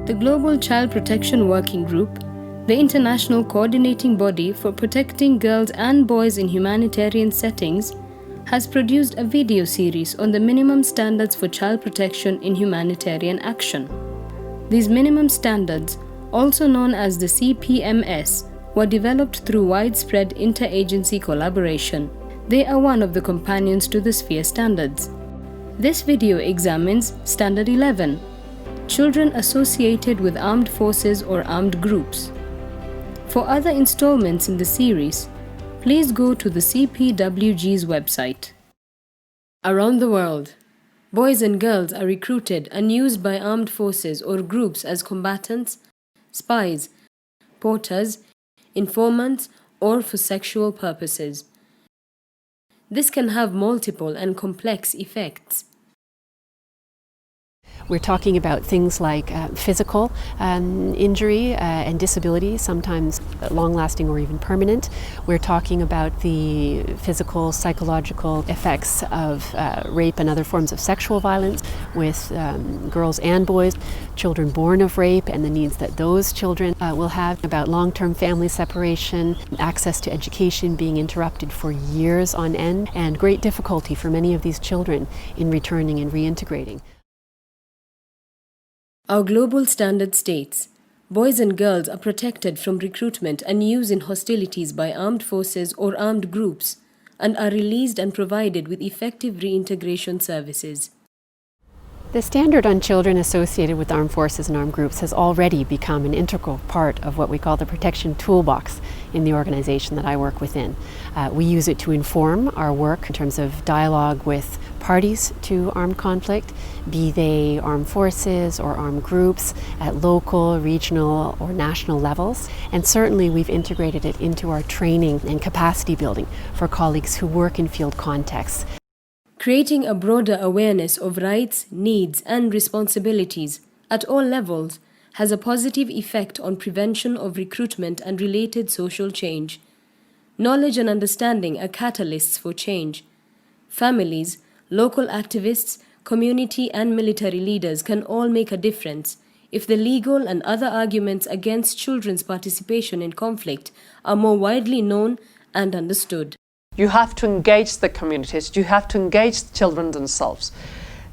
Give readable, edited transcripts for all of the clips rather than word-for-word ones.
The Global Child Protection Working Group, the international coordinating body for protecting girls and boys in humanitarian settings, has produced a video series on the minimum standards for child protection in humanitarian action. These minimum standards, also known as the CPMS, were developed through widespread interagency collaboration. They are one of the companions to the SPHERE standards. This video examines Standard 11, Children associated with armed forces or armed groups. For other installments in the series, please go to the CPWG's website. Around the world, boys and girls are recruited and used by armed forces or groups as combatants, spies, porters, informants, or for sexual purposes. This can have multiple and complex effects. We're talking about things like physical injury and disability, sometimes long-lasting or even permanent. We're talking about the physical, psychological effects of rape and other forms of sexual violence with girls and boys, children born of rape and the needs that those children will have, about long-term family separation, access to education being interrupted for years on end, and great difficulty for many of these children in returning and reintegrating. Our global standard states, boys and girls are protected from recruitment and use in hostilities by armed forces or armed groups and are released and provided with effective reintegration services. The standard on children associated with armed forces and armed groups has already become an integral part of what we call the protection toolbox in the organization that I work within. We use it to inform our work in terms of dialogue with parties to armed conflict, be they armed forces or armed groups at local, regional, or national levels. And certainly we've integrated it into our training and capacity building for colleagues who work in field contexts. Creating a broader awareness of rights, needs, and responsibilities at all levels has a positive effect on prevention of recruitment and related social change. Knowledge and understanding are catalysts for change. Families, local activists, community and military leaders can all make a difference if the legal and other arguments against children's participation in conflict are more widely known and understood. You have to engage the communities, you have to engage the children themselves.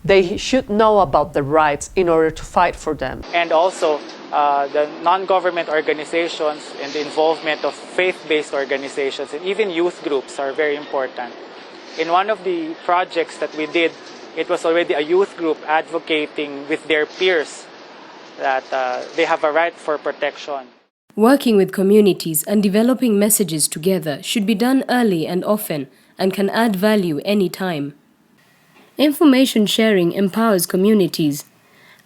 They should know about the rights in order to fight for them. And also the non-government organizations and the involvement of faith-based organizations and even youth groups are very important. In one of the projects that we did, it was already a youth group advocating with their peers that they have a right for protection. Working with communities and developing messages together should be done early and often and can add value anytime. Information sharing empowers communities,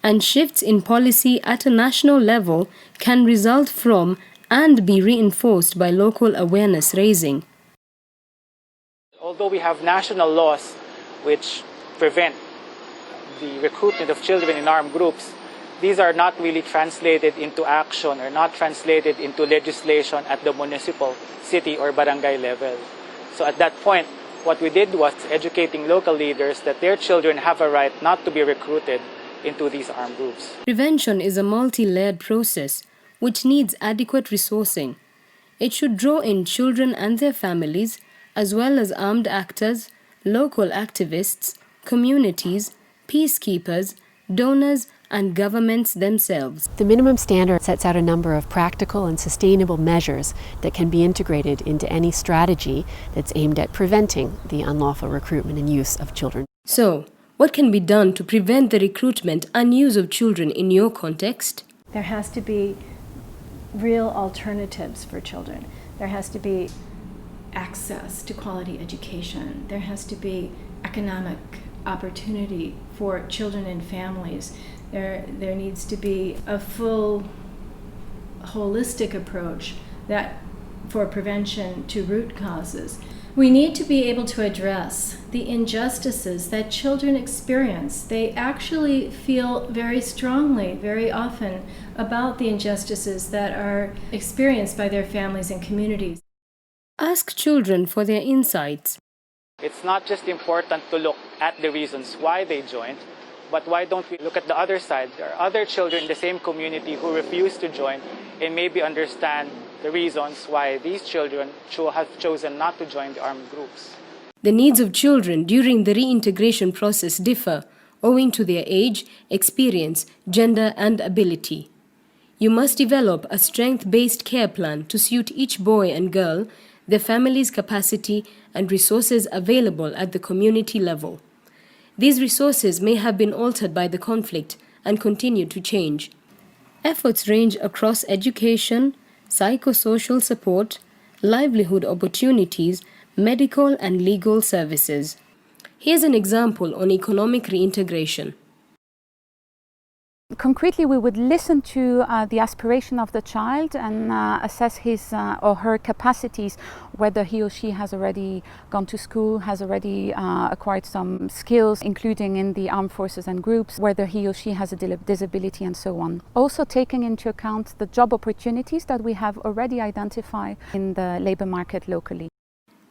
and shifts in policy at a national level can result from and be reinforced by local awareness raising. Although we have national laws which prevent the recruitment of children in armed groups, these are not really translated into action or not translated into legislation at the municipal, city, or barangay level. So at that point, what we did was educating local leaders that their children have a right not to be recruited into these armed groups. Prevention is a multi-layered process which needs adequate resourcing. It should draw in children and their families, as well as armed actors, local activists, communities, peacekeepers, donors, and governments themselves. The minimum standard sets out a number of practical and sustainable measures that can be integrated into any strategy that's aimed at preventing the unlawful recruitment and use of children. So, what can be done to prevent the recruitment and use of children in your context? There has to be real alternatives for children. There has to be access to quality education. There has to be economic opportunity for children and families. There needs to be a full, holistic approach for prevention to root causes. We need to be able to address the injustices that children experience. They actually feel very strongly, very often, about the injustices that are experienced by their families and communities. Ask children for their insights. It's not just important to look at the reasons why they joined, But why don't we look at the other side? There are other children in the same community who refuse to join and maybe understand the reasons why these children have chosen not to join the armed groups. The needs of children during the reintegration process differ owing to their age, experience, gender, and ability. You must develop a strength-based care plan to suit each boy and girl, their family's capacity, and resources available at the community level. These resources may have been altered by the conflict and continue to change. Efforts range across education, psychosocial support, livelihood opportunities, medical and legal services. Here's an example on economic reintegration. Concretely, we would listen to the aspiration of the child and assess his or her capacities, whether he or she has already gone to school, has already acquired some skills, including in the armed forces and groups, whether he or she has a disability, and so on. Also taking into account the job opportunities that we have already identified in the labor market locally.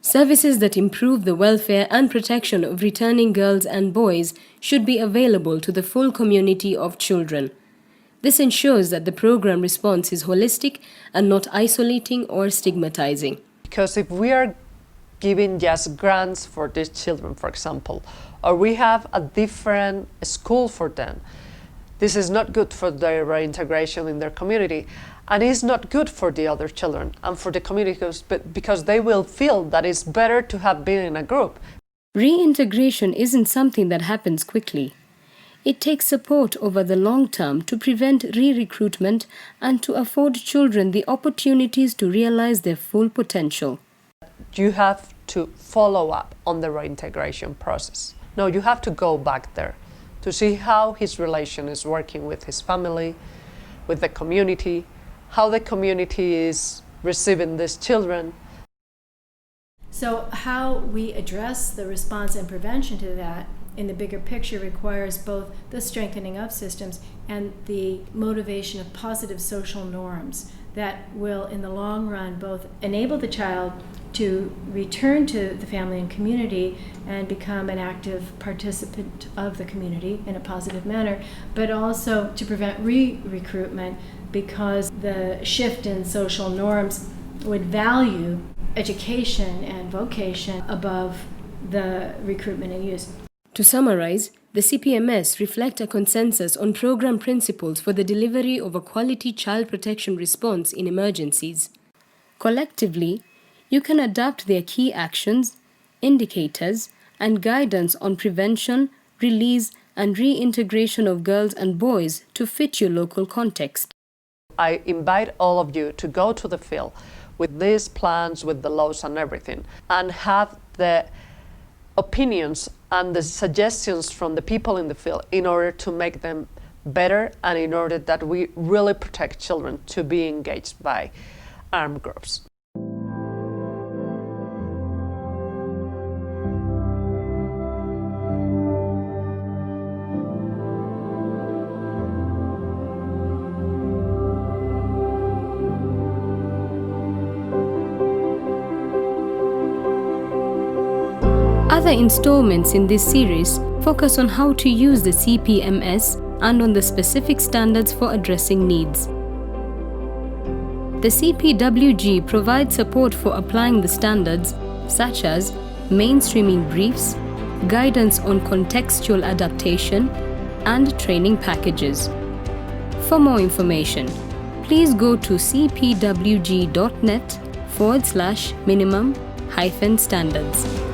Services that improve the welfare and protection of returning girls and boys should be available to the full community of children. This ensures that the program response is holistic and not isolating or stigmatizing. Because if we are giving just grants for these children, for example, or we have a different school for them, this is not good for their reintegration in their community, and it's not good for the other children and for the community because they will feel that it's better to have been in a group. Reintegration isn't something that happens quickly. It takes support over the long term to prevent re-recruitment and to afford children the opportunities to realize their full potential. You have to follow up on the reintegration process. No, you have to go back there to see how his relation is working with his family, with the community, how the community is receiving these children. So how we address the response and prevention to that in the bigger picture requires both the strengthening of systems and the motivation of positive social norms that will, in the long run, both enable the child to return to the family and community and become an active participant of the community in a positive manner, but also to prevent re-recruitment, because the shift in social norms would value education and vocation above the recruitment and use. To summarize, the CPMS reflect a consensus on program principles for the delivery of a quality child protection response in emergencies. Collectively, you can adapt their key actions, indicators, and guidance on prevention, release, and reintegration of girls and boys to fit your local context. I invite all of you to go to the field with these plans, with the laws and everything, and have the opinions and the suggestions from the people in the field in order to make them better and in order that we really protect children to be engaged by armed groups. Other installments in this series focus on how to use the CPMS and on the specific standards for addressing needs. The CPWG provides support for applying the standards, such as mainstreaming briefs, guidance on contextual adaptation, and training packages. For more information, please go to cpwg.net/minimum-standards.